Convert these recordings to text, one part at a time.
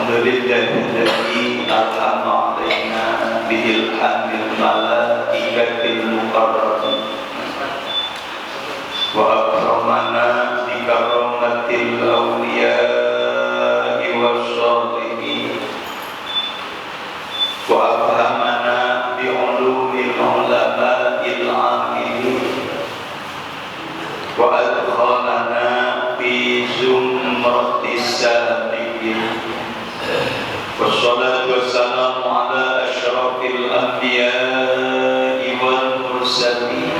Alhamdulillahilladzi an'ama 'alaina biilhamil malaikatil muqarrabin wa akramana bi karamatil awliya'i wash-shalihin wa afhamana bi ulumil ulama'il 'amilin wa adkhalana fi zumratis sabiqin. Wassalatu wassalamu ala asyrafil anbiya'i wal mursalin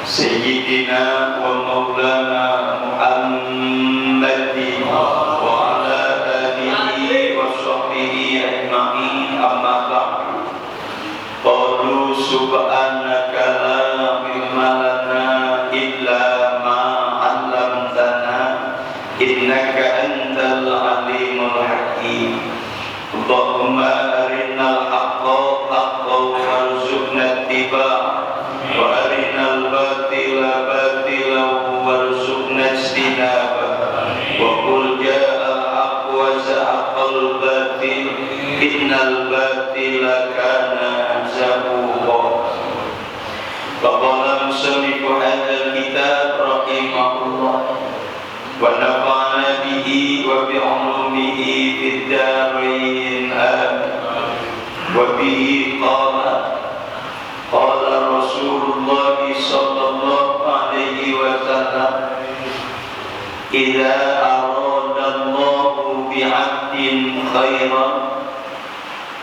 Sayyidina wa maulana Muhammadin wa ala alihi wa sahbihi ajma'in, amma ba'du. Qalu subhanaka la ilma lana illa ma 'allamtana innaka antal alimul hakim. Allahumma arinal haqqa haqqan warzuqna ittiba'ah wa arinal batila batilan warzuqna ijtinabah wa qul ja'al haqqu wa zahaqal batil innal batila kana zahuqa. Faqala musannifu hadzal kitab rahimahullah wa nafa'ana bihi wa bi 'ulumihi fid darain amin. Wa bihi qala Rasulullah sallallahu alaihi wasallam, idza aradallahu bi'abdin khairan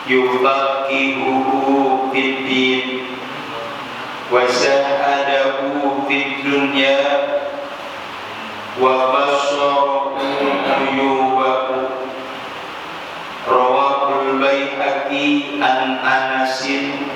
yufaqihuhu fid din wa sahadahu fid dunya wa basyarahu uyubahu. Rawahul Baihaqi an Anasin.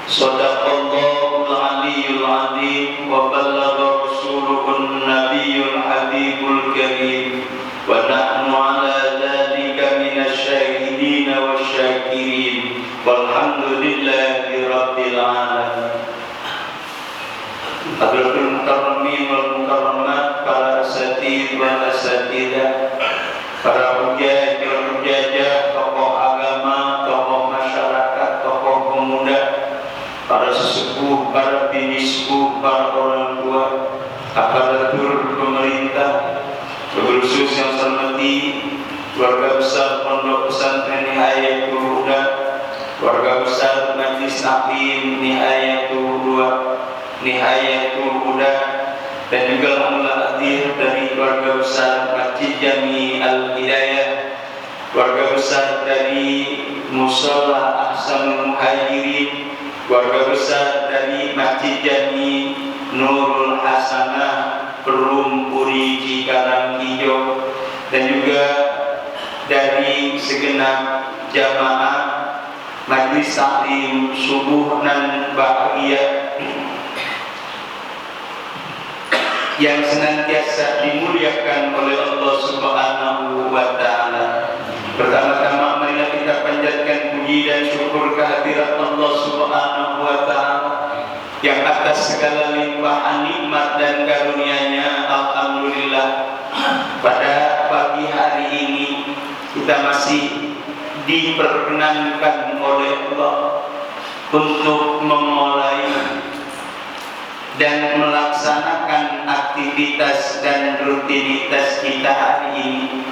Sadaqallahul aliyyul azim wa ballagha rasuluhun nabiyyul habibul karim wa nahnu ala dzalika minasyahidin wasyakirin walhamdulillahi rabbil alamin. Hadratul mukarramin wal mukarramat, para asatidz wal asatidah, para hujjah wal hujjajah, tokoh agama, tokoh masyarakat, tokoh pemuda, para sesepuh, para bini sepuh, para orang tua, aparatur pemerintah, khusus yang saya hormati keluarga besar Pondok Pesantren Nihayatul Huda, keluarga besar Majelis Taklim Nihayatul Huda, dan juga alhamdulillah hadir dari keluarga besar Masjid Jami Al-Hidayah, keluarga besar dari Mushola Ahsanul Muhajirin, keluarga besar dari Masjid Jami Nurul Hasanah Perum Puri Cikarang Hijau, dan juga dari segenap jamaah Majelis Taklim Subuh dan Bahagia yang senantiasa dimuliakan oleh Allah Subhanahu wa Ta'ala. Pertama-tama marilah kita panjatkan puji dan syukur kehadirat Allah Subhanahu wa Ta'ala yang atas segala limpahan nikmat dan karunia-Nya, alhamdulillah, pada pagi hari ini kita masih diperkenankan oleh Allah untuk memulai dan melaksanakan aktivitas dan rutinitas kita hari ini.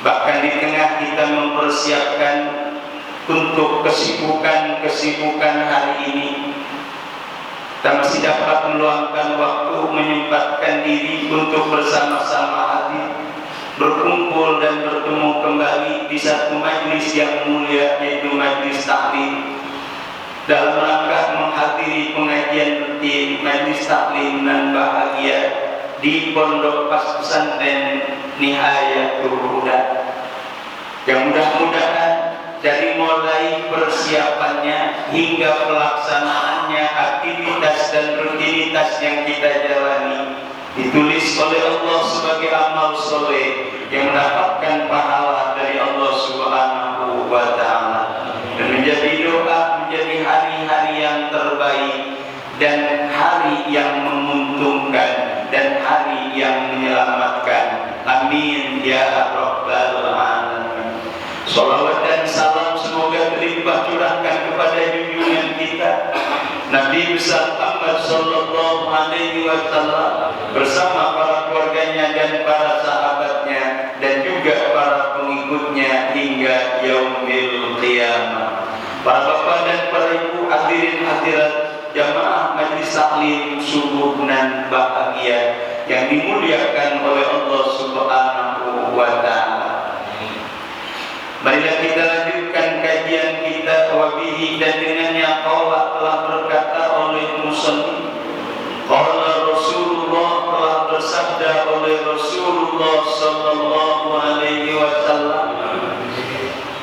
Bahkan di tengah kita mempersiapkan untuk kesibukan hari ini, kita masih dapat meluangkan waktu, menyempatkan diri untuk bersama-sama hadir, berkumpul dan bertemu kembali di satu majlis yang mulia, yaitu Majlis Taklim, dalam rangka menghadiri pengajian rutin Majelis Taklim dan Bahagia di Pondok Pesantren Nihayatul Huda, yang mudah-mudahan dari mulai persiapannya hingga pelaksanaannya, aktivitas dan rutinitas yang kita jalani ditulis oleh Allah sebagai amal soleh yang mendapatkan pahala dari Allah Subhanahu wa Ta'ala, dan menjadi doa, menjadi hari-hari yang terbaik dan hari yang menguntungkan dan hari yang menyelamatkan. Amin ya rabbal alamin. Salawat dan salam semoga berlimpah curahkan kepada junjungan kita Nabi besar Muhammad sallallahu alaihi wasallam bersama para keluarganya dan para sahabatnya dan juga para pengikutnya hingga yaumil qiyamah. Para bapak dan para ibu, hadirin hadirat jamaah majelis taklim subuh nan bahagia yang dimuliakan oleh Allah Subhanahu wa taala. Marilah kita lanjutkan kajian kita wabihi dan dengannya qala telah berkata oleh musannif qala Rasulullah telah bersabda oleh Rasulullah sallallahu alaihi wasallam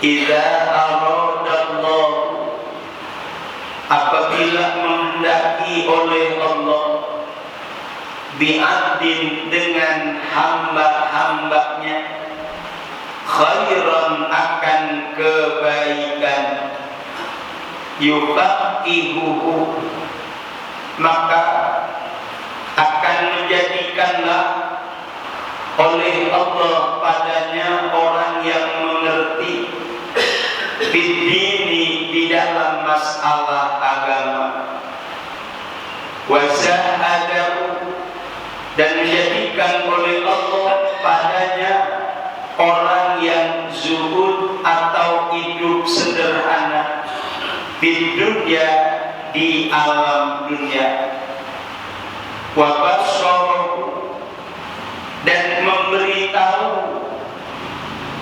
idza aradallah apabila menghendaki oleh Allah bi'adin dengan hamba-hambanya khairan akan kebaikan yufaqihuhu maka akan menjadikanlah oleh Allah padanya orang yang mengerti fiddini di dalam masalah agama wazahadahu dan menjadikan oleh Allah padanya orang yang zuhud atau hidup sederhana di dunia di alam dunia wa basyarahu dan memberitahu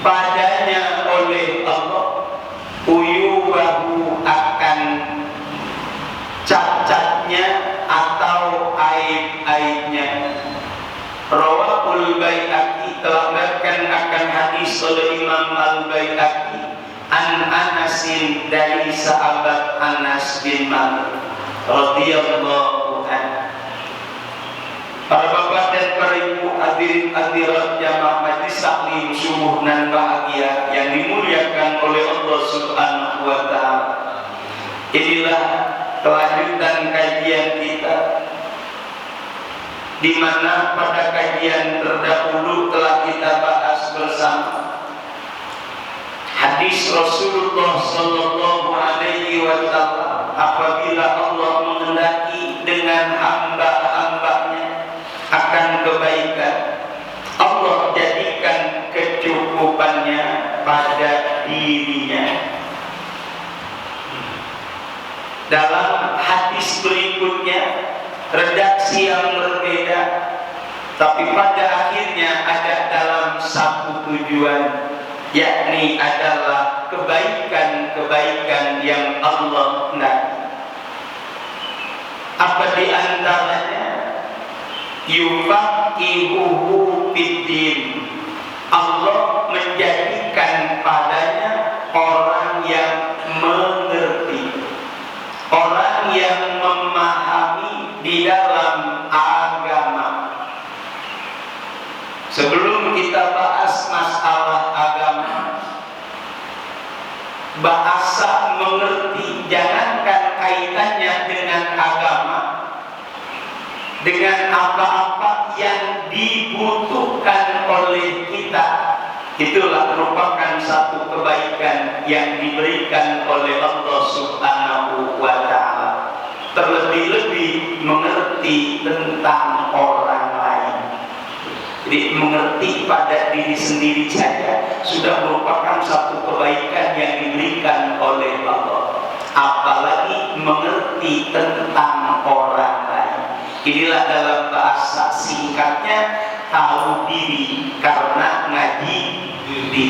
padanya oleh Allah uyubahu akan cacatnya atau aib-aibnya. Rawahul Baihaqi telah meriwayatkan akan hadis oleh Imam Al-Baihaqi an Anasin dari sahabat Anas bin Malik radhiyallahu anhu. Para bapak dan para ibu, hadirin hadirat jamaah majelis taklim subuh nan bahagia yang dimuliakan oleh Allah Subhanahu wa taala. Inilah kelanjutan kajian kita di mana pada kajian terdahulu telah kita bahas bersama hadis Rasulullah sallallahu alaihi wasallam apabila Allah menghendaki dengan hamba-hambanya akan kebaikan Allah jadikan kecukupannya pada dirinya. Dalam hadis berikutnya redaksi yang berbeda, tapi pada akhirnya ada dalam satu tujuan, yakni adalah kebaikan-kebaikan yang Allah hendaki. Apa di antaranya? Yufaqihuhu fiddin. Allah menjadikan padanya orang yang mengerti, orang yang memahami di dalam agama. Sebelum kita bahas masalah agama, bahasa mengerti jangankan kaitannya dengan agama, dengan apa-apa yang dibutuhkan oleh kita, itulah merupakan satu kebaikan yang diberikan oleh Allah Subhanahu wa ta'ala. Terlebih-lebih mengerti tentang orang lain. Jadi mengerti pada diri sendiri saja sudah merupakan satu kebaikan yang diberikan oleh Allah, apalagi mengerti tentang orang lain. Inilah dalam bahasa singkatnya tahu diri karena ngaji diri.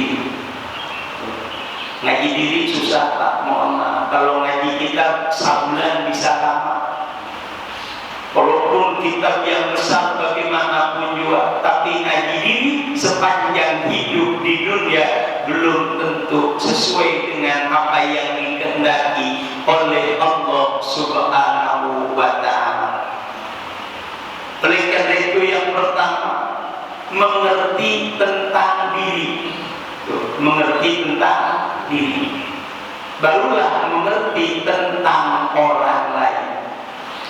Ngaji diri susah Pak, mohon maaf. Kalau ngaji kitab sebulan bisa tamat. Walaupun kitab yang besar bagaimanapun juga, tapi ngaji diri sepanjang hidup di dunia belum tentu sesuai dengan apa yang dikehendaki oleh Allah Subhanahu wa ta'ala. Oleh karena itu yang pertama, mengerti tentang diri. Mengerti tentang diri, barulah mengerti tentang orang lain.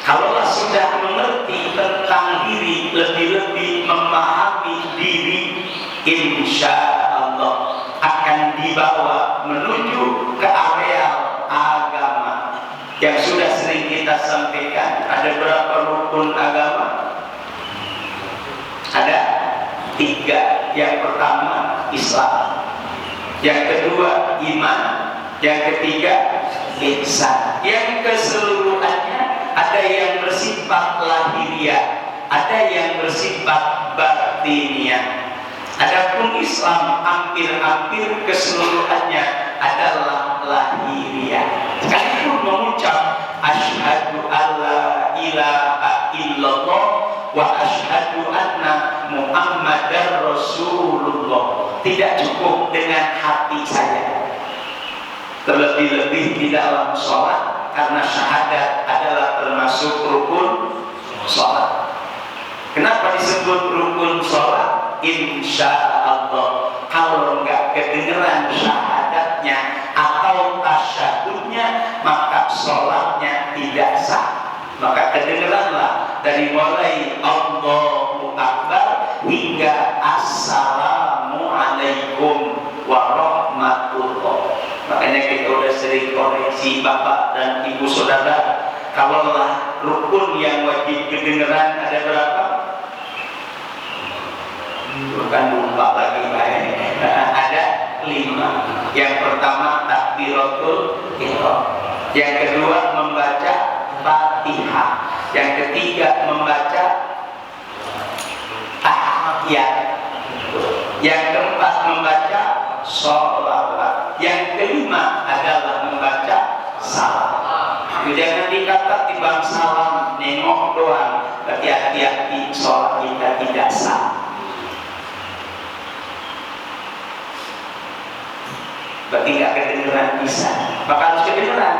Kalaulah sudah mengerti tentang diri, lebih-lebih memahami diri, insya Allah akan akan dibawa menuju ke areal agama yang sudah sering kita sampaikan. Ada berapa rukun agama? Ada 3. Yang pertama Islam, yang kedua iman, yang ketiga ihsan. Yang keseluruhannya ada yang bersifat lahiriah, ada yang bersifat batiniah. Adapun Islam hampir keseluruhannya adalah lahiriah. Sekalipun mengucap asyhadu alla ilaha illallah wa asyhadu anna muhammadar rasulullah, tidak cukup dengan hati saya. Terlebih-lebih di dalam sholat, karena syahadat adalah termasuk rukun sholat. Kenapa disebut rukun sholat? Insya Allah, kalau nggak kedengeran syahadatnya atau tasyahudnya, maka sholatnya tidak sah. Maka kedengeranlah dari mulai Allahu Akbar hingga Assalamualaikum warahmatullah. Makanya kita udah sering koreksi Bapak dan Ibu Saudara, kalaulah rukun yang wajib kedengeran ada berapa? Bukan lupa lagi baik. Ada 5. Yang pertama takbiratul ihram, yang kedua membaca Fatihah, yang ketiga membaca tahiyat, yang keempat membaca sholawat, yang kelima adalah membaca salam. Jangan dikata timbang salam nengok doang, tapi hati-hati sholat kita tidak sah. Berarti nggak kedengeran bisa, maka harus kedengeran.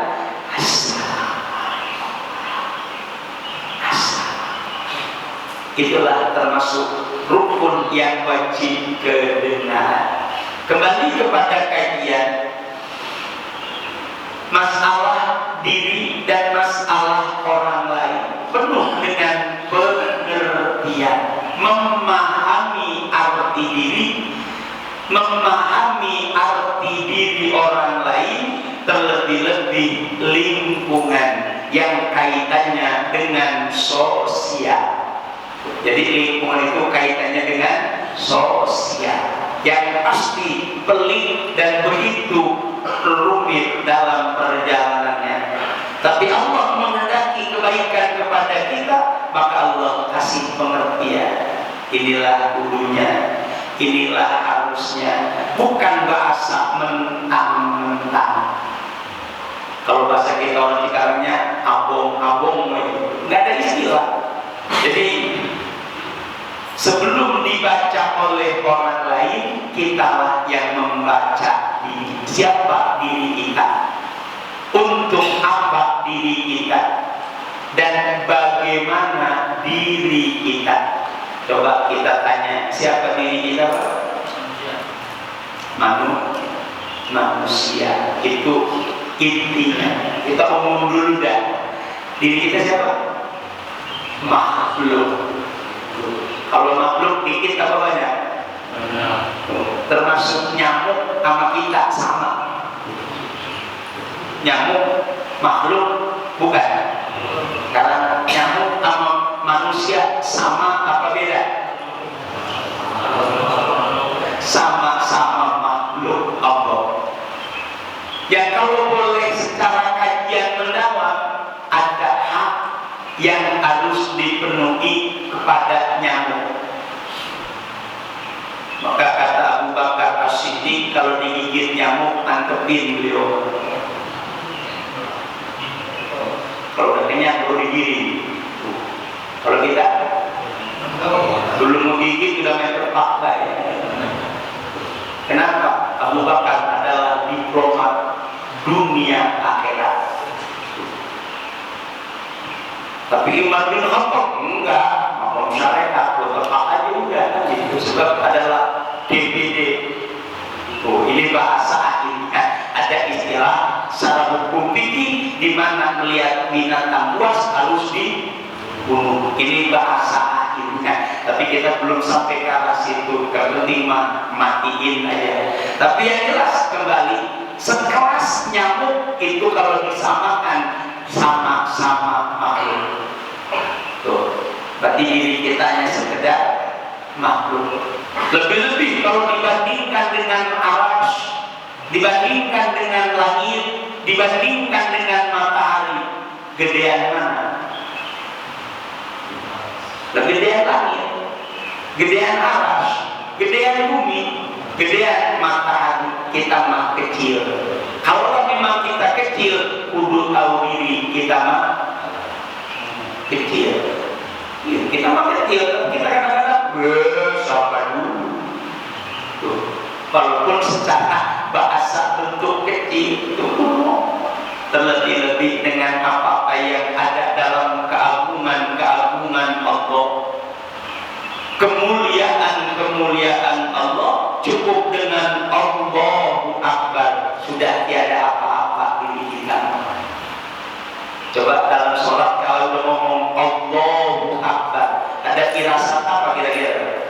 Itulah termasuk rukun yang wajib kedengaran. Kembali kepada kajian masalah diri dan masalah orang lain, penuh dengan pengertian, memahami arti diri, memahami arti diri orang lain, terlebih-lebih lingkungan yang kaitannya dengan sosial. Jadi lingkungan itu kaitannya dengan sosial, yang pasti pelik dan begitu rumit dalam perjalanannya. Tapi Allah menghendaki kebaikan kepada kita, maka Allah kasih pengertian. Inilah dulunya, inilah harusnya, bukan bahasa mentang-mentang. Kalau bahasa kita orang Cikarangnya abong-abong, nggak ada istilah. Jadi sebelum dibaca oleh orang lain, kitalah yang membaca diri. Siapa diri kita? Untuk apa diri kita? Dan bagaimana diri kita? Coba kita tanya, siapa diri kita, Pak? Manusia. Itu intinya. Kita ngomong dulu dah. Diri kita siapa? Makhluk. Kalau makhluk dikit apa banyak? Termasuk nyamuk sama kita sama. Nyamuk makhluk bukan? Karena nyamuk sama manusia sama apa beda? Sama-sama makhluk Allah. Ya kalau boleh secara kajian mendalam, ada hak yang harus dipenuhi kepada nyamuk. Maka kata Abu Bakar As-Siddiq, kalau digigit nyamuk tangkepin beliau. Kalau udah kenyang baru digiring. Kalau kita belum menggigit sudah main terpakai. Kenapa? Abu Bakar adalah diplomat dunia akhirat. Tapi Umar bin Khattab enggak, mau syariat, tepat aja udah kan itu. Sebab adalah DPD. Oh, ini bahasa akhirnya ada istilah secara hukum fikih di mana melihat binatang buas harus dibunuh. Ini bahasa akhirnya. tapi kita belum sampai ke arah situ. Gak penting matiin aja. Tapi yang jelas kembali, sekelas nyamuk itu kalau disamakan sama-sama makhluk. Tuh, berarti diri kita hanya sekedar makhluk. Lebih-lebih kalau dibandingkan dengan arasy, dibandingkan dengan langit, dibandingkan dengan matahari, gedean mana? Lebih gedean langit, gedean arasy, gedean bumi, gedean matahari. Kita mah kecil. Kalau memang kita kecil, kudu tahu diri kita mah kecil. Kita mah kecil, kita kadang-kadang siapa dulu. Tuh. Walaupun secara bahasa bentuk kecil itu terlebih-lebih dengan apa-apa yang ada dalam keagungan Allah, kemuliaan Allah, cukup dengan Allahu Akbar sudah tiada apa-apa diri kita. Coba dalam sholat kalau udah ngomong Allahu Akbar, ada firasat apa kira-kira?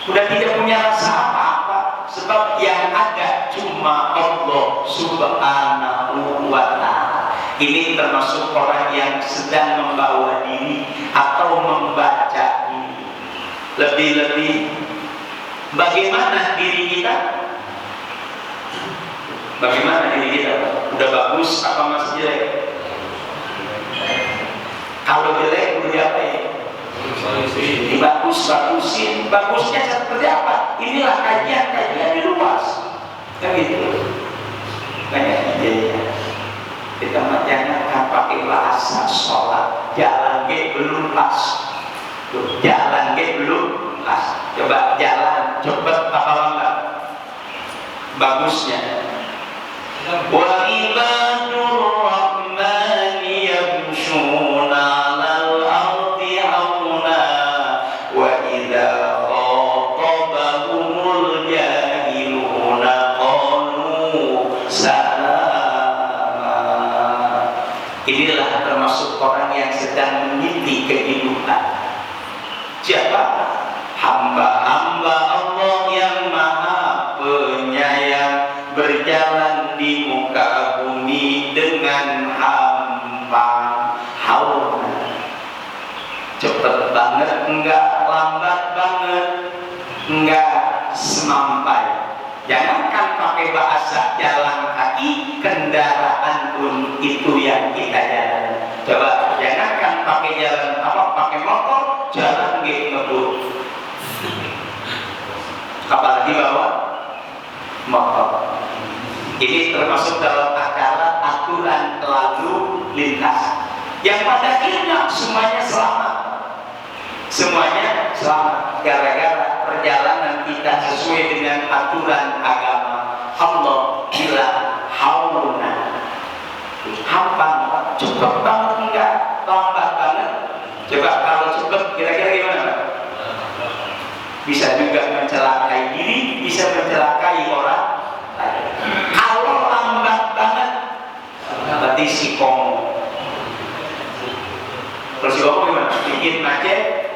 Sudah tidak punya rasa apa-apa, sebab yang ada cuma Allah Subhanahu wa Ta'ala. Ini termasuk orang yang sedang membawa diri atau membaca diri. Lebih-lebih bagaimana diri kita? Bagaimana diri kita? Udah bagus apa masih jelek? Kalau jelek udah diapain? Bagusin. Bagusnya seperti apa? Inilah kajian di luas. Kan gitu. Banyak idenya. Kita jangan pakai bahasa sholat. Jalan belum pas. Tuh, jalan belum pas. Coba jalan cepet apa lambat? Bagusnya. Wa ibadur rahmani yamshuna 'alal ardi hauna wa idza khatabahumul jahiluna qalu salama. Inilah termasuk orang yang sedang meniti kehidupan. Siapa? Hamba-hamba Allah yang maha penyayang, berjalan di muka bumi dengan hampa hauna. Cepet banget enggak, lambat banget enggak, semampai. Jangankan pakai bahasa jalan kaki, kendaraan pun itu yang kita jalan. Coba jangankan pakai jalan pakai motor, jalan ngebut. Apalagi bawa motor. Ini termasuk dalam aturan lalu lintas yang pada akhirnya semuanya selamat. Semuanya selamat gara-gara perjalanan kita sesuai dengan aturan agama. Allah bilang hauna, hampa, cepet banget enggak, lambat banget. Coba kalau cepet kira-kira gimana Pak? Bisa juga mencelakai diri, bisa mencelakai orang lain. Kalau lambat banget, berarti sikong. Terus sikong gimana? Bikin macet.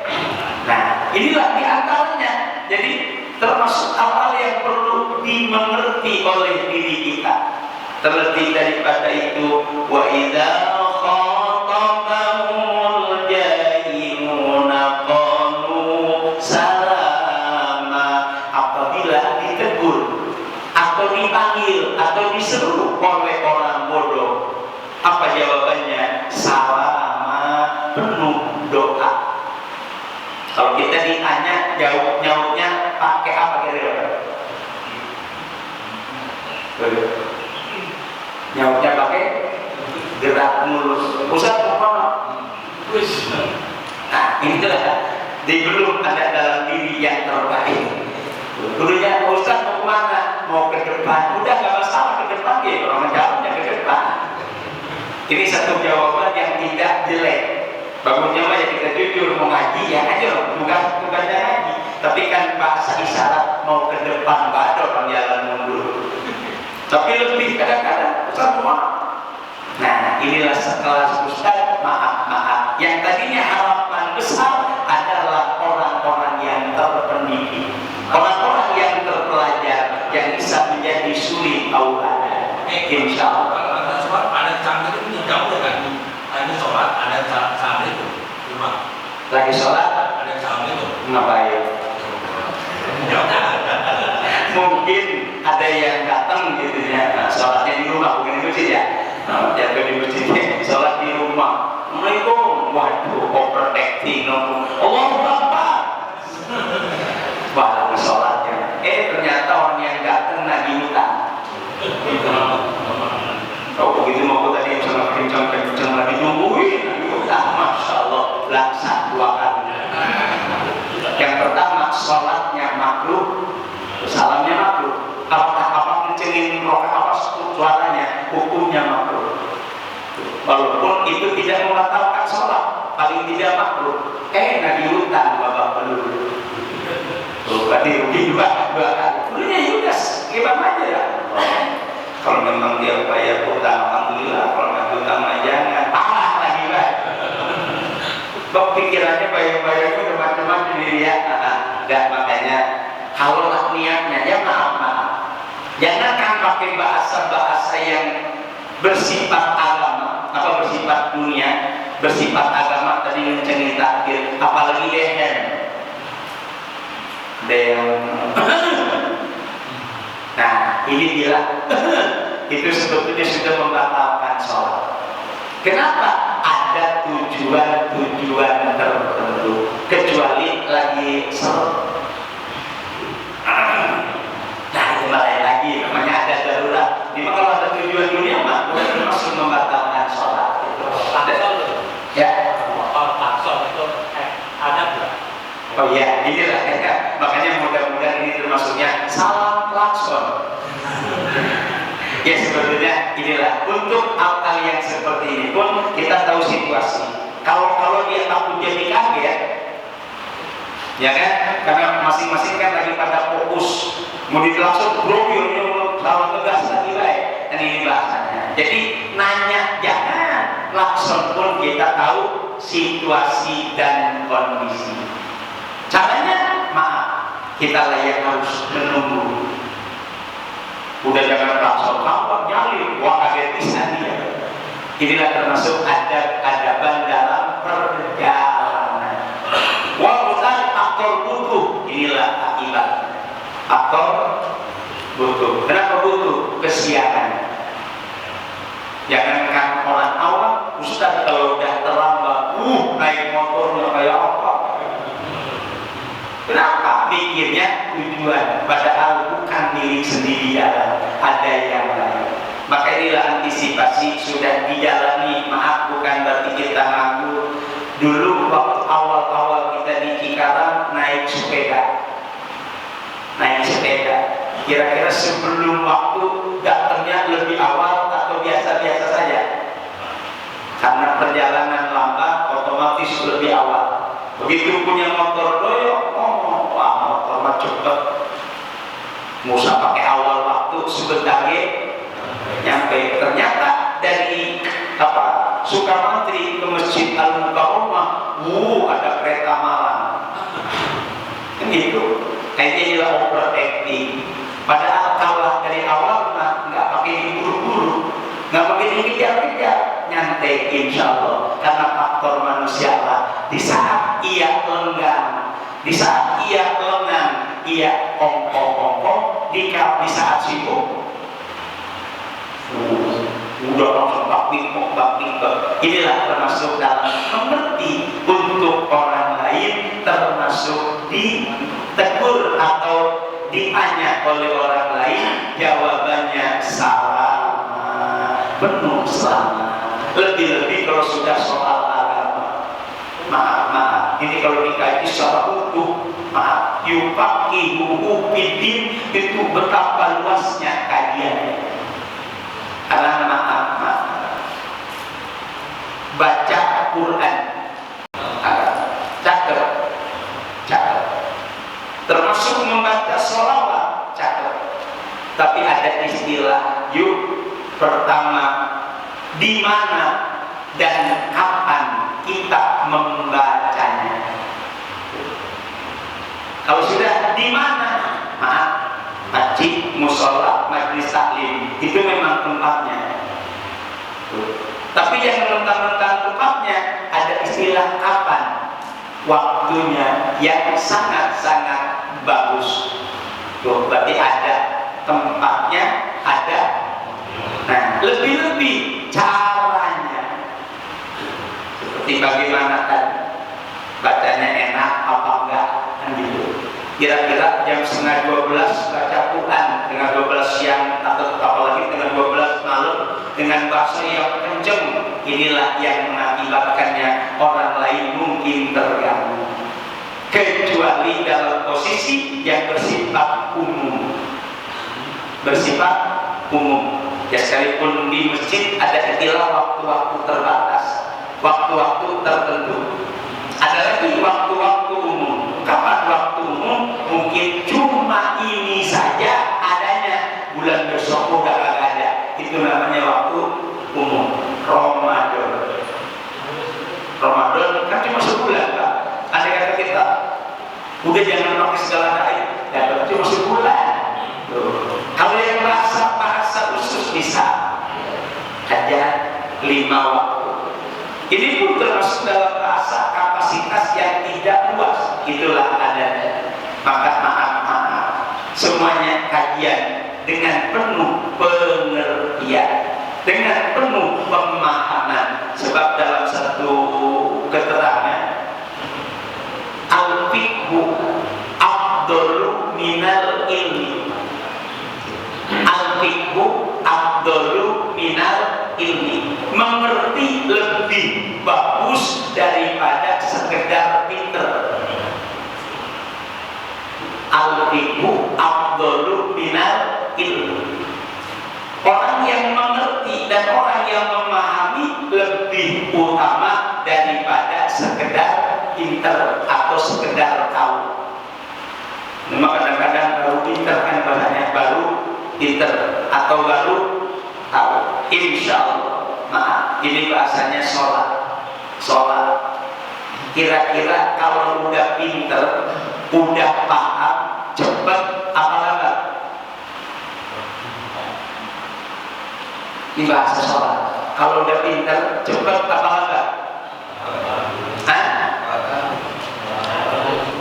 Nah, inilah diantaranya. Jadi termasuk hal-hal yang perlu dimengerti oleh diri kita. Terlebih daripada itu, wa idza khatabahumul jahiluna qalu salama. Apabila ditegur atau dipanggil atau diseru oleh orang bodoh, apa jawabannya? Salama, penuh doa. Kalau kita ditanya nyautnya pakai apa kira-kira? Nyautnya pakai gerak mulus. Ustaz mau mana? Nah, inilah belum ada dalam diri yang terbaik. Dulunya Ustaz mau kemana? Mau ke depan. Udah gak masalah ke depan ya. Orang jawabnya ke depan. Ini satu jawaban yang tidak jelek. Bagusnya mah ya kita jujur, mau ngaji ya aja, bukannya ngaji. Tapi kan bahasa isyarat mau ke depan, gak ada orang jalan mundur. Tapi lebih kadang-kadang Ustaz maaf. Nah, inilah sekelas Ustaz maaf. Yang tadi tadinya harapan besar adalah orang-orang yang terpendidik, orang-orang yang terpelajar, yang bisa menjadi suri tauladan. Insya Allah. Ada camnya itu jauh kan? Lagi sholat ada camnya itu, cuma lagi sholat ada camnya itu. ngapain? Mungkin ada yang datang gitu ya, nah, sholatnya di rumah, bukan di masjid ya. Nah, yang di masjid sholat di rumah. Assalamualaikum, waduh, overacting, Allahu Akbar. Baru sholatnya. Ternyata orang yang datang nagih utang. Oh begitu mau tadi sama kencang lagi nungguin nagih utang, masya Allah, laksa 2 kali. Yang pertama sholatnya makruh, salamnya makruh. Apa kencengin apa suaranya, hukumnya makruh. Walaupun itu tidak membatalkan sholat, paling tidak makruh. Nagih utang bapak peluru. Berarti rugi 2 kali. Udah Yudas, gimana aja ya. Kalau memang dia bayar utang, alhamdulillah. Kalau nggak utang jangan, parah lagi lah. Pikirannya bayar itu udah macam-macam diri ya. Enggak, makanya kalau niatnya ya maaf. Jangan kan pakai bahasa-bahasa yang bersifat agama, apa bersifat dunia, bersifat agama tadi mencengin takdir, apalagi leher. Nah, ini bila itu sebetulnya sudah membatalkan sholat. Kenapa? Ada tujuan tertentu, kecuali lagi sholat. Nah, itu lain lagi, namanya ada darurat. Jadi kalau ada tujuan dunia mah bukan maksud membatalkan sholat. Ada, ya. Takson itu ada nggak? Oh iya, inilah ya. Makanya mudah-mudahan ini termasuknya salam klakson. Ya sebetulnya inilah untuk hal-hal yang seperti ini pun kita tahu situasi. Kalau dia takut jadi kaget, ya kan? Karena masing-masing kan lagi pada fokus mau diklakson, bro, lawan tegas lagi baik. Dan ini bahasanya. Jadi nanya jangan, klakson pun kita tahu situasi dan kondisi. Caranya maaf, kita layak harus menunggu. Udah jangan klakson, kapan nyali, wah kaget pisan dia. Inilah termasuk adab-adaban dalam perjalanan. Wah bukan aktor butuh, inilah akibat. Aktor butuh. Kenapa butuh? Kesiapan. Jangankan orang awam, Ustaz kalau udah terlambat, naik motornya kayak apa? Kenapa? Mikirnya tujuan, padahal bukan diri sendiri jalan, ada yang lain. Maka inilah antisipasi sudah dijalani. Maaf, bukan berarti kita nganggur. Dulu waktu awal-awal kita di Cikarang naik sepeda, kira-kira sebelum waktu datangnya lebih awal atau biasa-biasa saja? Karena perjalanan lambat, otomatis lebih awal. Begitu punya motor doyok, wah motor mah cepet. Musa pakai awal waktu sebentar nyampe. Ternyata dari Sukamantri ke Masjid Al-Mukarramah, ada kereta malam. Kan gitu. Kayaknya inilah overacting. Padahal kalah dari awal nggak pakai diburu-buru, nggak pakai dikejar-kejar, nyantai insya Allah. Karena faktor manusia lah. Di saat ia lenggang, ia ongkong, di saat sibuk, udah langsung bakti. Inilah termasuk dalam mengerti untuk orang lain, termasuk ditegur atau ditanya oleh orang lain, jawabannya salah, penuh selamat. Lebih-lebih kalau sudah soal agama. Maaf, ini kalau dikaji secara utuh, maaf, yufaqihuhu fiddin, itu betapa luasnya kajiannya. Karena maaf, baca Quran cakep, termasuk membaca sholawat cakep, tapi ada istilah pertama, di mana dan kapan kita musola, majelis taklim, itu memang tempatnya. Tapi yang mentang-mentang tempatnya ada istilah kapan waktunya yang sangat-sangat bagus. Tuh, berarti ada tempatnya, ada. Nah, lebih-lebih caranya. Seperti bagaimana tadi, bacanya enak apa enggak, kan gitu. Kira-kira jam 11:30 baca Quran dengan 12 siang atau apalagi dengan 12 malam dengan bahasa yang kenceng, inilah yang mengakibatkannya orang lain mungkin terganggu, kecuali dalam posisi yang bersifat umum. Bersifat umum. Ya, sekalipun di masjid ada istilah waktu-waktu terbatas, waktu-waktu tertentu. Ada lagi waktu-waktu umum. Kapan waktu umum? Mungkin cuma ini saja adanya, bulan besok udah gak ada. Itu namanya waktu umum. Ramadan. Ramadan kan cuma sebulan, Pak. Ada kata kita, udah jangan pakai segala daya, ya cuma sebulan. Kalau yang bahasa khusus bisa ada 5 waktu. Ini pun termasuk dalam bahasa kapasitas yang tidak luas. Itulah adanya. Maka maaf, semuanya kajian dengan penuh pengertian, dengan penuh pemahaman. Sebab dalam satu keterangan, al-fiqhu afdalu minal ilmi. Al-fiqhu afdalu minal ilmi. Mengerti lebih bagus daripada sekedar pinter. Al-fiqhu afdalu minal ilmi. Orang yang mengerti dan orang yang memahami lebih utama daripada sekedar pinter atau sekedar tahu. Memang kadang-kadang baru pinter kan bahasanya, baru pinter atau baru tahu. Insya Allah, maaf, ini bahasanya sholat. Kira-kira kalau udah pinter, udah paham, cepat, apa enggak? Ini bahasa sholat. Kalau udah pinter, cepat, apa enggak?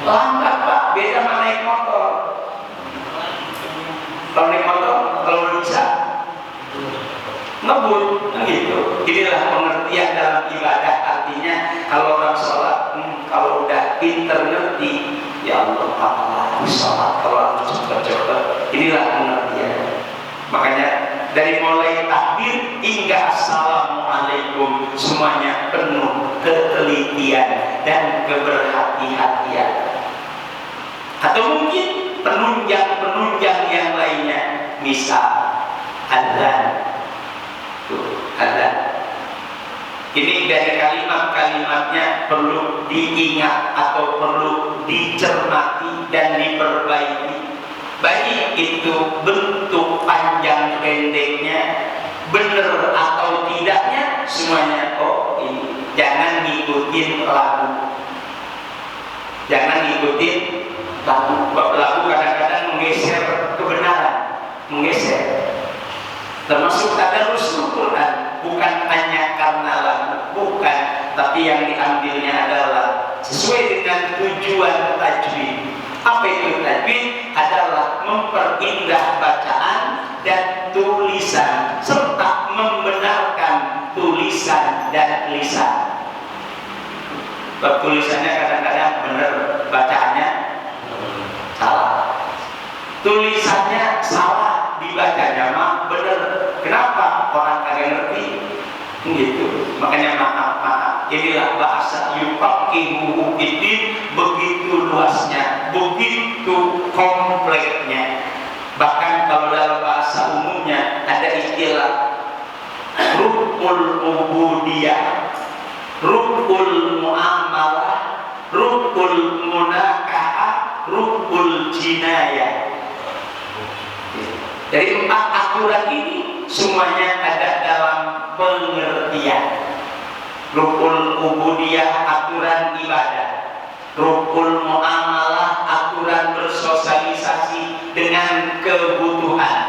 Lambat, Pak. Beda sama naik motor. Kalau naik motor, kalau bisa ngebut, gitu. Inilah pengertian dalam ibadah. Artinya kalau orang sholat, kalau udah pinter ngerti, ya Allah, apa sholat kalau harus cepat-cepat. Inilah pengertian. Makanya dari mulai takbir hingga assalamualaikum, semuanya penuh ketelitian dan keberhati-hatian. Atau mungkin penunjang yang lainnya, misal adzan. Ini dari kalimat-kalimatnya perlu diingat atau perlu dicermati dan diperbaiki. Baik itu bentuk panjang pendeknya, benar atau tidaknya, semuanya ini. Jangan ngikutin lagu. Jangan ngikutin lagu. Lagu kadang-kadang menggeser kebenaran, menggeser. Termasuk tadarus Al-Quran, bukan hanya karena lagu, bukan, tapi yang diambilnya adalah sesuai dengan tujuan tajwid. Apa itu tajwid? Adalah memperindah bacaan dan tulisan serta membenarkan tulisan dan lisan. Tulisannya kadang-kadang benar, bacaannya salah. Tulisannya salah, dibacanya mah benar. Kenapa? Orang kagak ngerti. Gitu. Makanya maaf. Inilah bahasa yufaqihuhu fiddin, begitu luasnya, begitu kompleksnya. Bahkan kalau dalam bahasa umumnya ada istilah rukul ubudiyah, rukul muamalah, rukul munakaah, rukul jinayah. Dari 4 aturan ini semuanya ada dalam pengertian. Rukul ubudiyah, aturan ibadah. Rukul muamalah, aturan bersosialisasi dengan kebutuhan.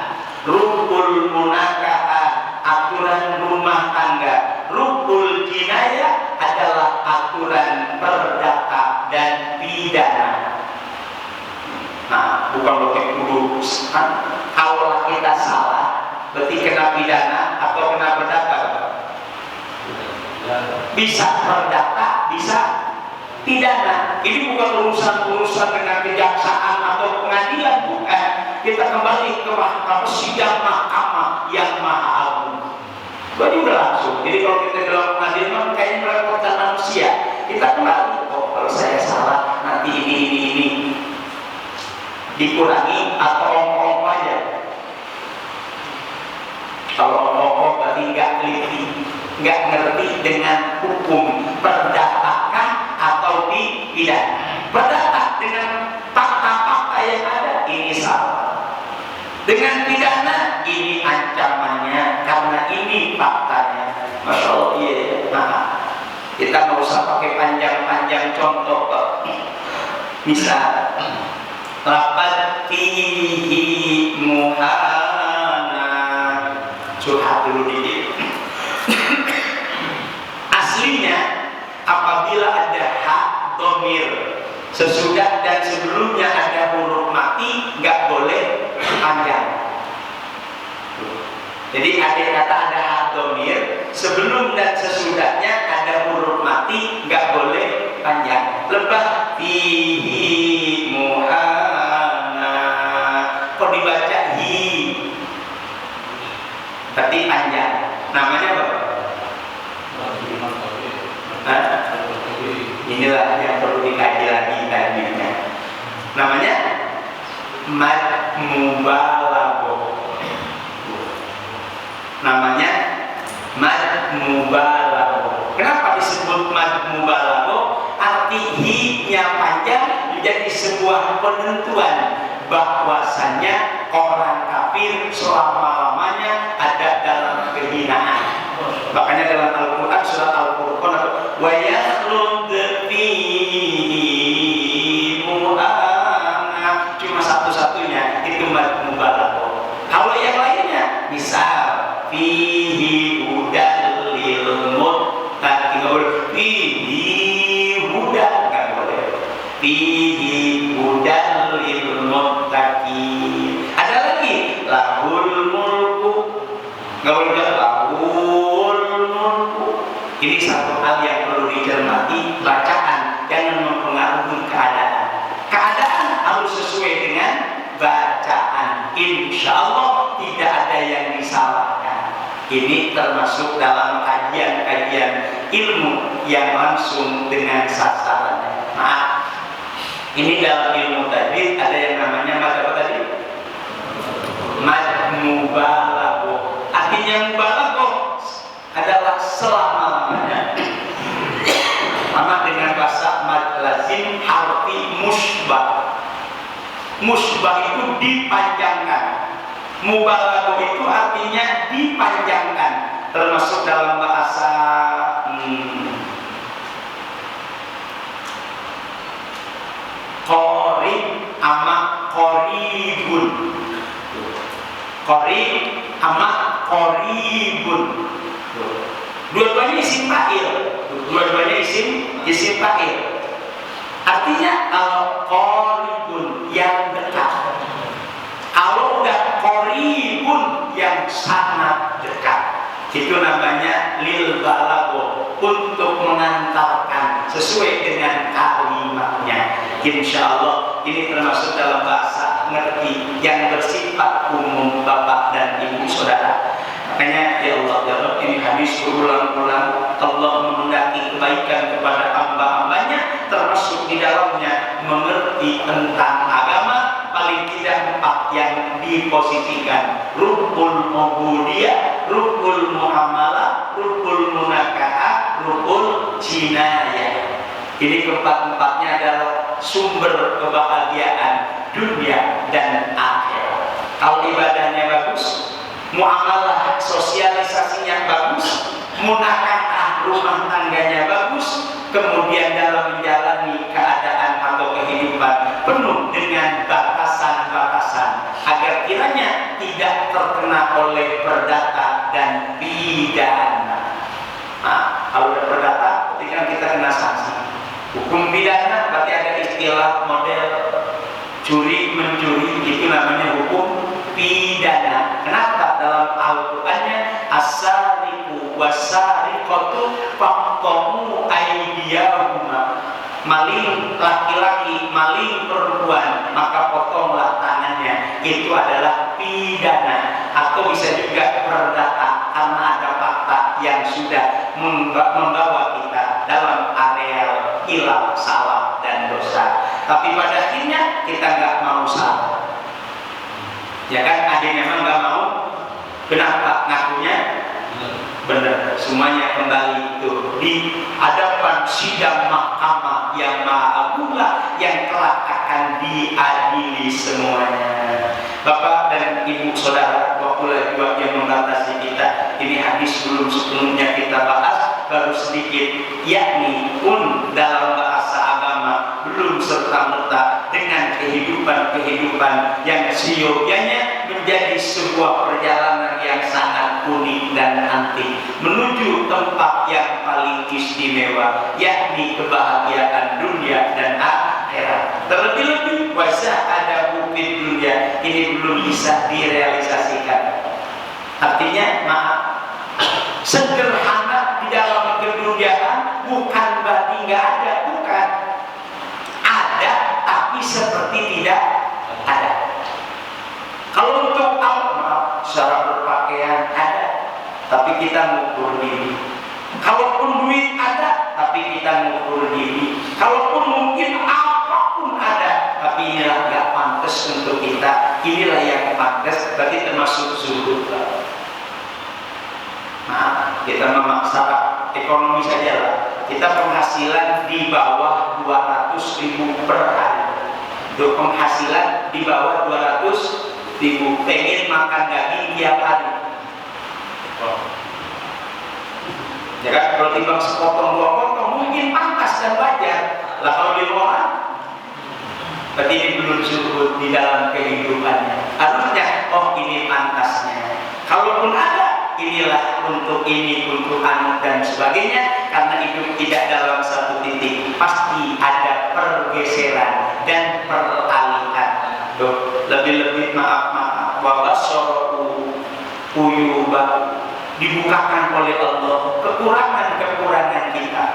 aturan perdata dan pidana. Nah, bukan berarti kudu kalau kita salah berarti kena pidana atau kena perdata. Bisa perdata, bisa pidana. Ini bukan urusan dengan kejaksaan atau pengadilan, bukan. Kita kembali ke mahkamah, sidang mahkamah yang maha agung. Jadi udah langsung. Jadi kalau kita dalam pengadilan kayaknya merepotkan manusia. Kita kembali, oh kalau saya salah nanti ini dikurangi atau ongkong aja. Kalau ongkong berarti nggak teliti, nggak ngerti dengan hukum. Perdatakan atau pidana. Perdata dengan fakta-fakta yang ada, ini salah. Dengan pidana, ini ancamannya karena ini faktanya. Masya Allah, iya. Nah, kita nggak usah pakai panjang-panjang contoh, Pak. Misal, rapat fihi muhana, curhat dulu dikit. Aslinya apabila ada hak dhamir sesudah dan sebelumnya ada huruf mati, nggak boleh panjang. Jadi ada kata ada hak dhamir sebelum dan sesudahnya ada huruf mati, nggak boleh panjang. Lebah fihi muhana, kok dibaca hi tapi panjang, namanya apa? Inilah yang perlu dikaji lagi tadinya. Namanya mad mubalaghah. Namanya mad mubalaghah. Kenapa disebut mad mubalaghah? Arti hi-nya panjang menjadi sebuah penentuan bahwasannya orang kafir selama-lamanya ada dalam kehinaan. Makanya dalam Al-Quran surat Al-Furqan, wa yakhlud fihi mu'ana, cuma satu-satunya itu mubalaghah. Kalau yang lainnya misal fihi hudal lil muttaqin, fihi hudan, nggak boleh. Fihi hudal lil muttaqin. Ada lagi lahul mulku, nggak boleh lahul mulku. Ini satu hal yang perlu dicermati. Bacaan jangan mempengaruhi keadaan. Keadaan harus sesuai dengan bacaan. Insya Allah tidak ada yang disalahkan. Ini termasuk dalam kajian-kajian ilmu yang langsung dengan sasarannya. Maaf, ini dalam ilmu tajwid ada yang namanya mad apa tadi? Mad mubalaghah. Artinya mubalaghah adalah selama-lamanya. Sama dengan bahasa mad lazim harfi musbah. Musbah itu dipanjangkan. Mubalaghah itu artinya dipanjangkan. Termasuk dalam bahasa qarib ama qaribun. Qarib ama qaribun. Dua-duanya isim fa'il. Dua-duanya isim fa'il. Artinya kalau qaribun yang dekat. Kalau udah qaribun yang sangat dekat, itu namanya lil balaghah, untuk mengantarkan sesuai dengan kalimatnya. Insya Allah ini termasuk dalam bahasa ngerti yang bersifat umum bapak dan ibu saudara. Makanya ya Allah, ya Allah, ini hadis berulang-ulang. Allah menghendaki kebaikan kepada hamba-hambanya, termasuk di dalamnya mengerti tentang agama. Paling tidak 4 yang diposisikan: rukul ubudiyah, rukul muamalah, rukul munakaah, rukul jinayah. Ini keempat-empatnya adalah sumber kebahagiaan dunia dan akhirat. Kalau ibadahnya bagus, muamalah sosialisasinya bagus, munakaah rumah tangganya bagus, kemudian dalam menjalani keadaan atau kehidupan penuh dengan batasan-batasan agar kiranya tidak terkena oleh perdata dan pidana. Nah, kalau ada perdata berarti kan kita kena sanksi. Hukum pidana berarti ada istilah model curi mencuri, itu namanya hukum pidana. Kenapa? Dalam Al-Qur'annya as-sariqu was-sariqatu faqtamu aydiyahuma, maling laki-laki, maling perempuan, maka potonglah tangannya. Itu adalah pidana. Atau bisa juga perdata, karena ada fakta yang sudah membawa kita dalam area hilaf, salah dan dosa. Tapi pada akhirnya kita nggak mau salah, ya kan? Akhirnya memang nggak mau. Kenapa? Ngakunya benar. Semuanya kembali itu di hadapan sidang mahkamah yang maha agung lah, yang kelak akan diadili semuanya. Bapak dan ibu saudara, waktu juga yang membatasi kita. Ini hadis belum sebelumnya kita bahas, baru sedikit, yakni pun dalam bahasa agama belum serta-merta dengan kehidupan yang siogianya menjadi sebuah perjalanan yang sangat unik dan antik menuju tempat yang paling istimewa, yakni kebahagiaan dunia dan akhirat. Terlebih-lebih wajah ada bukti dunia ini belum bisa direalisasikan. Artinya, maaf, sederhana di dalam keduniaan bukan berarti nggak ada, bukan. Ada, tapi seperti tidak ada. Kalau untuk maaf, cara berpakaian ada, tapi kita mengukur diri. Kalaupun duit ada, tapi kita mengukur diri. Kalaupun mungkin apapun ada, tapi inilah nggak pantas untuk kita. Inilah yang pantas, berarti termasuk zuhud. Nah, kita memaksa ekonomi saja lah. Kita penghasilan di bawah 200.000 per hari. Untuk penghasilan di bawah 200.000, pengen makan daging tiap hari. Ya kan, kalau timbang sepotong dua potong mungkin pantas dan wajar. Lah kalau di luar, berarti ini belum zuhud di dalam kehidupannya. Harusnya, oh ini pantasnya. Kalaupun ada, inilah untuk ini, untuk anak dan sebagainya. Karena hidup tidak dalam satu titik, pasti ada pergeseran dan peralihan. Lebih-lebih maaf wabasorohu uyubah, dibukakan oleh Allah kekurangan kita.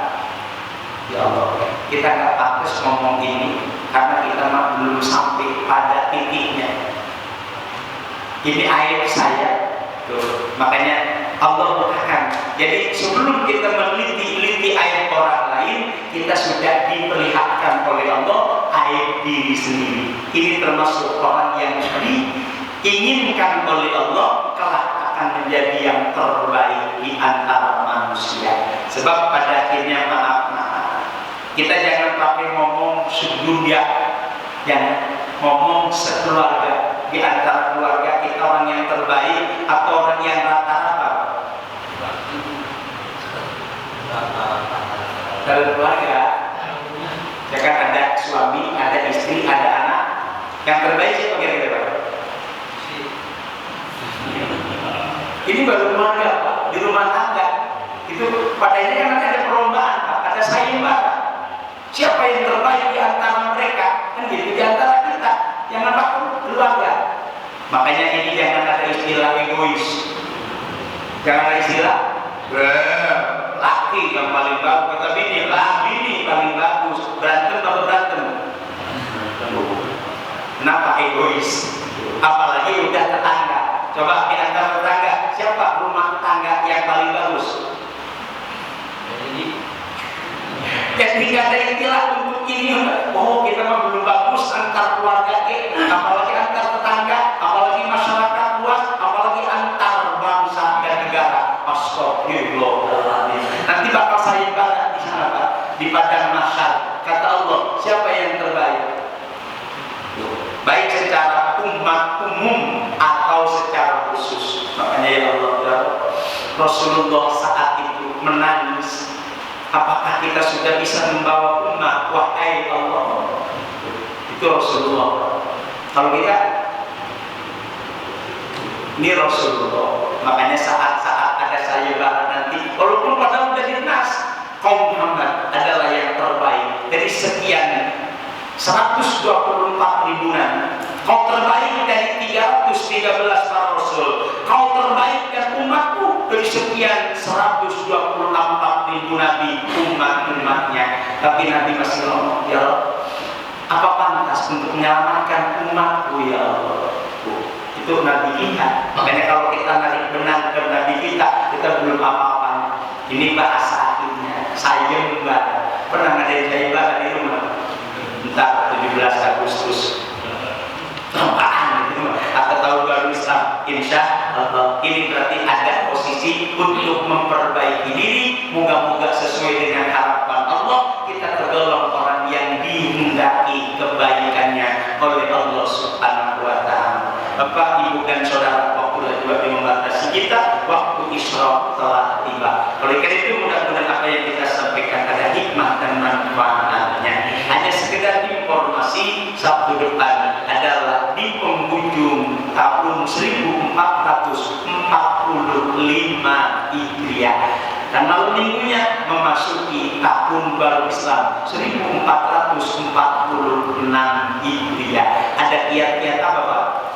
Ya Allah, kita nggak pantas ngomong ini karena kita belum sampai pada titiknya. Ini aib saya. Tuh, makanya Allah bukakan. Jadi sebelum kita meneliti aib orang lain, kita sudah diperlihatkan oleh Allah aib diri sendiri. Ini termasuk orang yang diinginkan oleh Allah kelak akan menjadi yang terbaik di antara manusia. Sebab pada akhirnya maaf, kita jangan pakai ngomong sedunia, jangan ngomong sekeluarga. Di antara keluarga kita orang yang terbaik atau orang yang rata-rata. Dalam keluarga, ya kan ada suami, ada istri, ada anak. Yang terbaik siapa kira-kira? Ini baru keluarga, Pak. Di rumah tangga itu pada ini kan ada perlombaan, Pak. Ada sayembara. Siapa yang terbaik di antara mereka? Kan gitu, di antara kita yang apa? Keluarga. Makanya ini jangan ada istilah egois. Jangan ada istilah laki yang paling bagus, kata bini, bini paling bagus. Berantem atau berantem? Kenapa egois? Apalagi udah tetangga. Coba di antara tetangga, siapa rumah tetangga yang paling bagus? Jadi nggak ada istilah untuk ini. Oh, kita mah belum bagus antar keluarga, apalagi antar tetangga, apalagi masyarakat luas, apalagi antar bangsa dan negara. Astagfirullahaladzim. Nanti bakal saya bahas di sana, Pak, di padang mahsyar. Kata Allah, siapa yang terbaik? Baik secara umat umum atau secara khusus. Makanya ya Allah, Rasulullah saat itu menangis. Apakah kita sudah bisa membawa umat? Wahai Allah, itu Rasulullah. Kalau kita, ini Rasulullah. Makanya saat-saat ada sayembara nanti, walaupun pada udah dinas, kaum Muhammad dari sekian 124 ribuan, kau terbaik dari 313 para rasul, kau terbaik dan umatku dari sekian 124 ribu nabi umat-umatnya. Tapi Nabi masih ngomong, ya Allah, apa pantas untuk menyelamatkan umatku ya Allah? Itu Nabi kita. Makanya kalau kita narik benang ke Nabi kita belum apa-apa. Ini bahasa akhirnya. Saya mbak pernah ngadain saya mbak di rumah. Entah 17 Agustus apaan gitu, atau tahun baru Islam. Insya Allah ini berarti ada posisi untuk memperbaiki diri. Moga-moga sesuai dengan harapan Allah, kita tergolong orang yang dihendaki kebaikannya oleh Allah Subhanahu wa Ta'ala. Bapak, Ibu dan Saudara, waktu juga membatasi kita, waktu Isra telah tiba. Oleh karena itu mudah-mudahan apa yang kita sampaikan ada hikmah dan manfaatnya. Hanya sekedar informasi, Sabtu depan adalah di penghujung tahun 1445 Hijriah. Dan malam minggunya memasuki tahun baru Islam 1446 Hijriah. Ada kiat-kiat apa Pak?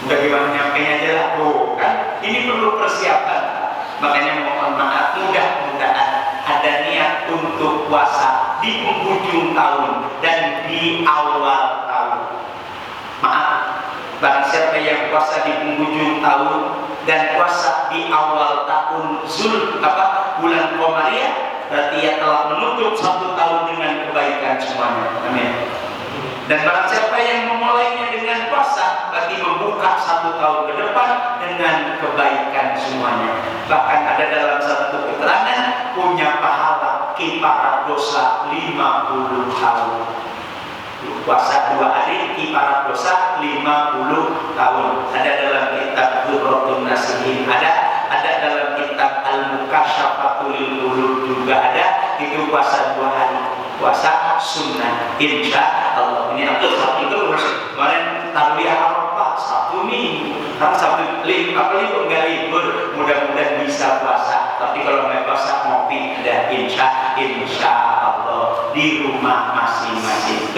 Bagaimana nyampainya aja lah, kan ini perlu persiapan. Makanya mohon maaf, mudah-mudahan ada niat untuk puasa di penghujung tahun dan di awal tahun. Maaf, barang siapa yang puasa di penghujung tahun dan puasa di awal tahun bulan Qamariyah, berarti ia telah menutup 1 tahun dengan kebaikan semuanya. Amin. Dan barang siapa yang memulainya dengan puasa, berarti membuka 1 tahun ke depan dengan kebaikan semuanya. Bahkan ada dalam satu keterangan punya pahala kifarat dosa 50 tahun. Puasa 2 hari kifarat dosa 50 tahun. Ada dalam kitab Durratun Nasihin, ada dalam kitab Al-Mukasyafatul Qulub juga ada. Itu puasa 2 hari, puasa sunnah. Insya Allah ini aku Sabtu terus. Kemarin Tarwiyah Arafah Sabtu Minggu, kan Sabtu libur nggak libur. Mudah-mudahan bisa puasa. Tapi kalau nggak puasa ngopi ada insya Allah di rumah masing-masing.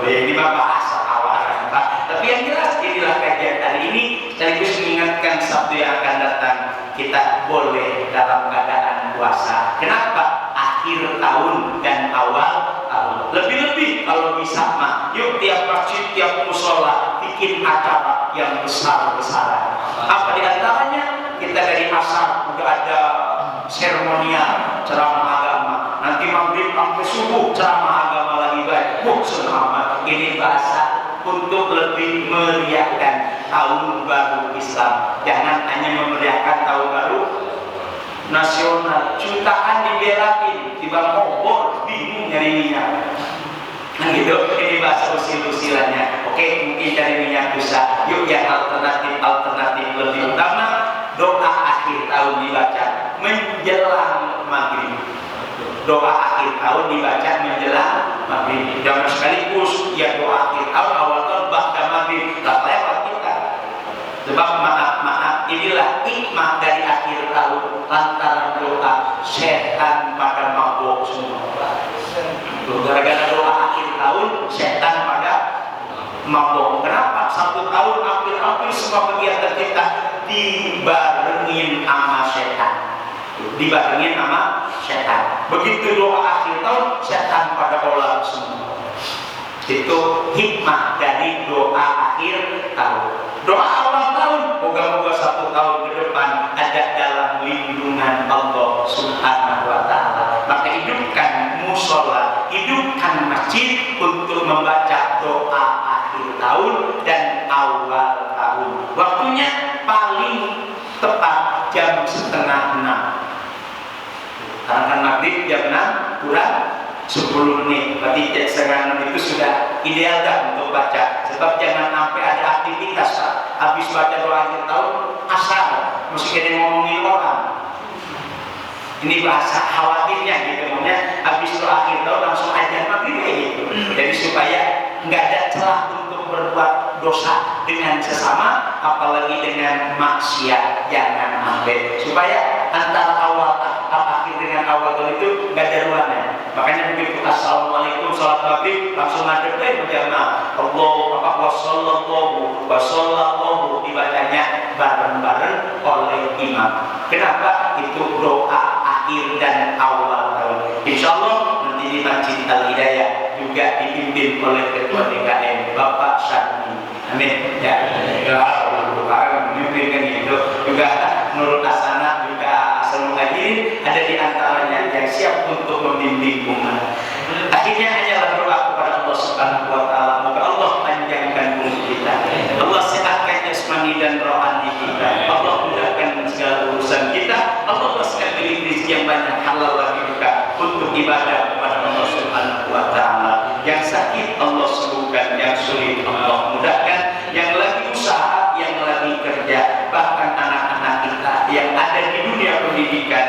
Ini bahasa awal. Tapi yang jelas inilah kajian hari ini, sekaligus mengingatkan Sabtu yang akan datang kita boleh dalam keadaan puasa. Kenapa? Akhir tahun dan awal tahun. Lebih-lebih kalau bisa mah, yuk tiap masjid, tiap musola bikin acara yang besar-besaran. Apa di antaranya? Kita dari asar udah ada seremonial ceramah agama. Nanti maghrib sampai subuh ceramah agama lagi baik. Selamat. Ini bahasa untuk lebih meriahkan tahun baru Islam. Jangan hanya memeriahkan tahun baru nasional, jutaan dibelain, tiba ngobor, bingung nyari minyak. Nah gitu, ini bahasa usil-usilannya. Oke, mungkin cari minyak bisa. Yuk yang alternatif lebih utama, doa akhir tahun dibaca menjelang maghrib. Doa akhir tahun dibaca menjelang maghrib. Jangan sekaligus ya doa akhir tahun awal tahun bahkan maghrib. Tak lewat kita. Sebab maaf, inilah hikmah dari akhir tahun. Lantaran doa setan pada mabuk semua. Gara-gara doa akhir tahun setan pada mabuk. Kenapa? 1 tahun hampir semua kegiatan kita dibarengin sama setan. Begitu doa akhir tahun setan pada olah semua. Itu hikmah dari doa akhir tahun. Doa awal tahun, moga-moga 1 tahun ke depan ada dalam lindungan Allah Subhanahu wa Ta'ala. Maka hidupkan musola, hidupkan masjid untuk membaca doa akhir tahun dan awal tahun. Waktunya paling tepat jam 5:30. Karena kan maghrib jam 6 kurang 10 menit, berarti jam 5:30 itu sudah ideal dah untuk baca. Sebab jangan sampai ada aktivitas habis baca doa akhir tahun asal mesti kita ngomongin orang. Ini bahasa khawatirnya gitu, makanya habis doa akhir tahun langsung ajar maghrib kayak gitu. Jadi supaya nggak ada celah untuk berbuat dosa dengan sesama, apalagi dengan maksiat, jangan sampai. Supaya antara awal akhir dengan awal itu nggak ada ruangan. Makanya begitu assalamualaikum sholat maghrib langsung ngadep berjamaah wasallallahu dibacanya bareng-bareng oleh imam. Kenapa? Itu doa akhir dan awal tahun. Insya Allah nanti di Masjid Al-Hidayah juga dipimpin oleh Ketua DKM Bapak Syarmi. Amin. Ya, memimpin itu juga Nurul Hasanah juga Asal Muhajirin ada di antaranya yang siap untuk membimbing umat. Akhirnya hanyalah doa kepada Allah Subhanahu wa taala, moga Allah panjangkan umur kita. Allah sehatkan jasmani dan rohani kita. Allah mudahkan segala urusan kita. Allah berikan rezeki yang banyak halal bagi kita untuk ibadah kepada Allah Subhanahu wa taala. Yang sakit Allah sembuhkan, yang sulit Allah mudahkan, yang lagi usaha, yang lagi kerja, bahkan anak-anak kita yang ada di dunia pendidikan,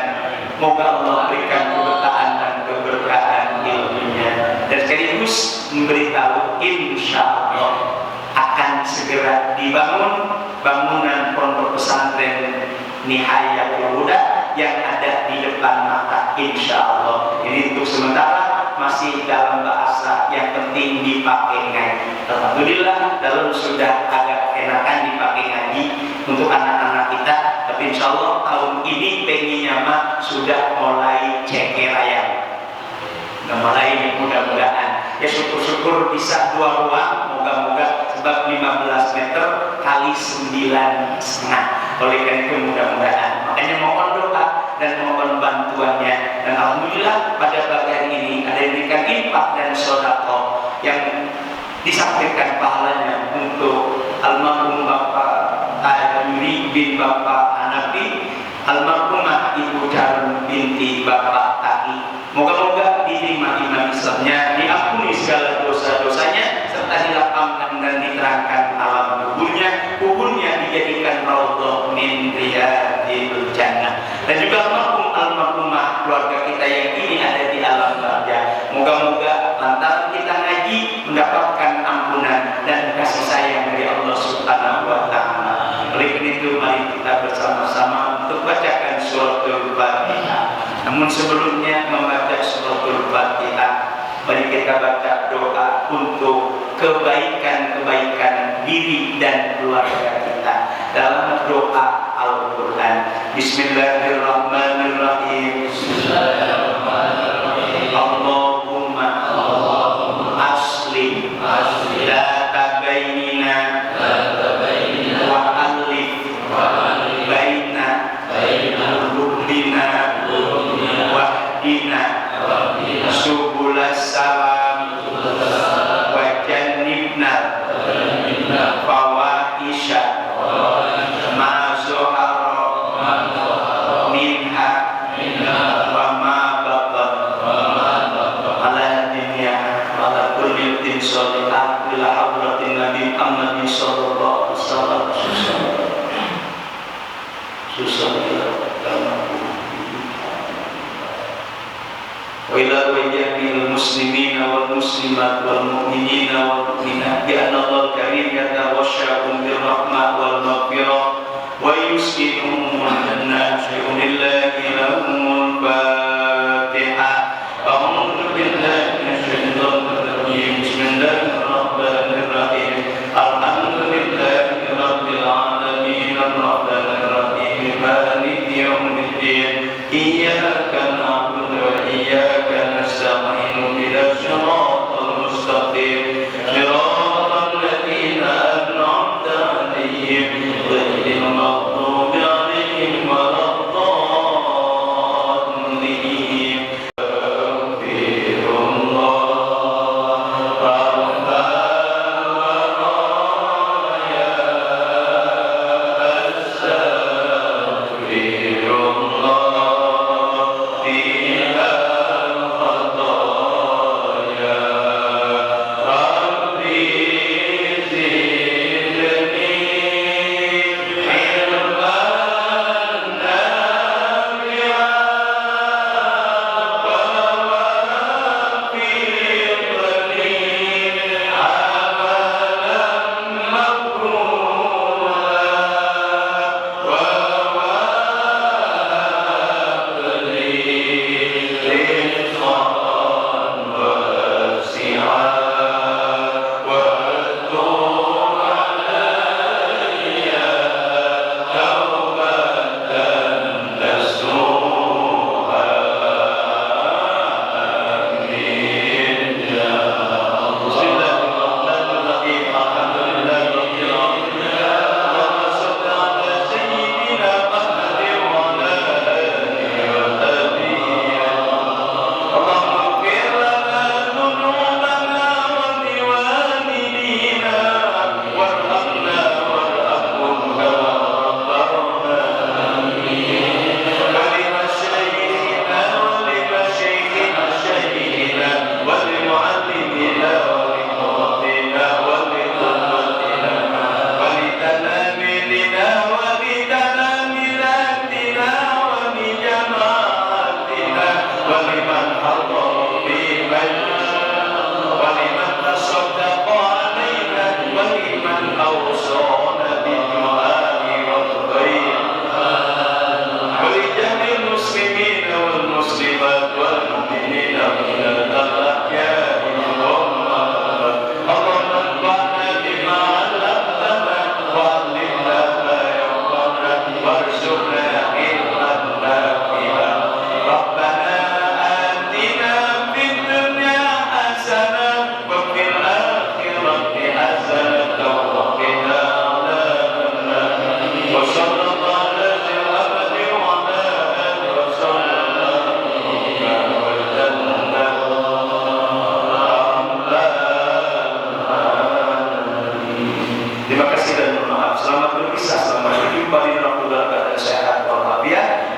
moga Allah berikan keberkahan dan keberkahan ilmunya, dan sekaligus memberitahu insya Allah akan segera dibangun bangunan pondok pesantren Nihayatul Huda yang ada di depan mata insya Allah. Ini untuk sementara masih dalam bahasa yang penting dipakai ngaji. Alhamdulillah dalam sudah agak enakan dipakai ngaji untuk anak-anak kita. Tapi insya Allah tahun ini pengennya mah sudah mulai cekerayam. Mulai mudah-mudahan ya syukur-syukur bisa 2 ruang, moga-moga sebab 15 meter kali 9,5. Oleh karena itu mudah-mudahan, makanya mohon doa dan mohon bantuannya. Dan alhamdulillah pada pagi hari ini ada yang diberikan infak dan sedekah yang disampaikan pahalanya untuk almarhum Bapak Tajuri bin Bapak Hanafi, almarhumah Ibu Jarun binti Bapak Taki. Moga-moga diterima iman Islamnya, diampuni segala dosa-dosanya, serta dilapangkan dan diterangkan alam kuburnya. Kuburnya dijadikan raudhah min riyadil jannah. Dan juga almarhumah keluarga kita yang ini ada di alam barzah. Moga-moga lantaran kita ngaji mendapatkan ampunan dan kasih sayang dari Allah Subhanahu wa taala. Oleh karena itu mari kita bersama-sama untuk bacakan suratul Fatihah. Namun sebelumnya membaca suratul Fatihah, mari kita baca doa untuk kebaikan-kebaikan diri dan keluarga kita dalam doa Al-Quran. Bismillahirrahmanirrahim. Allahumma aslim data bainina wa alif baina qulubina wahdina subulas salam wa jannibna fawahisha ma zuhara minha wa ma batan ala dunya ala kulli din sholihah ila hadratin nabi Muhammad sallallahu alaihi wasallam. Wa ila jami'il muslimina wal muslimat wal mu'minina wal mu'minat bi anna Allah karim yatawashshahum bir rahmah wal maghfirah wa yuskinuhum al-jannah bi'unillahi lahumul Fatihah. A'udzu billahi minasyaitonir rajim. Bismillahirrahmanirrahim. Alhamdulillahi rabbil alamin arrahmanir rahim maliki yaumiddin. Iyyaka na'budu wa iyyaka nasta'in ihdinas siratal mustaqim siratal ladzina an'amta 'alaihim ghairil maghdubi 'alaihim waladdallin.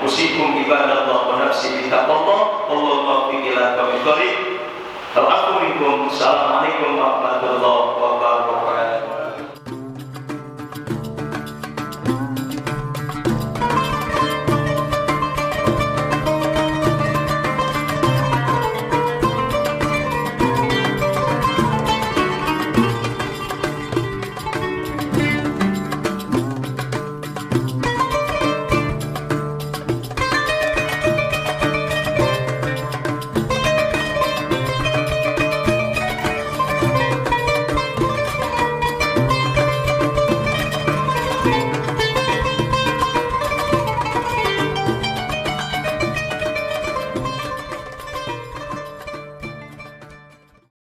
usikum ibadallah wa nafsi bitaqallah. Allahumma fi ila kami qarib. Assalamualaikum.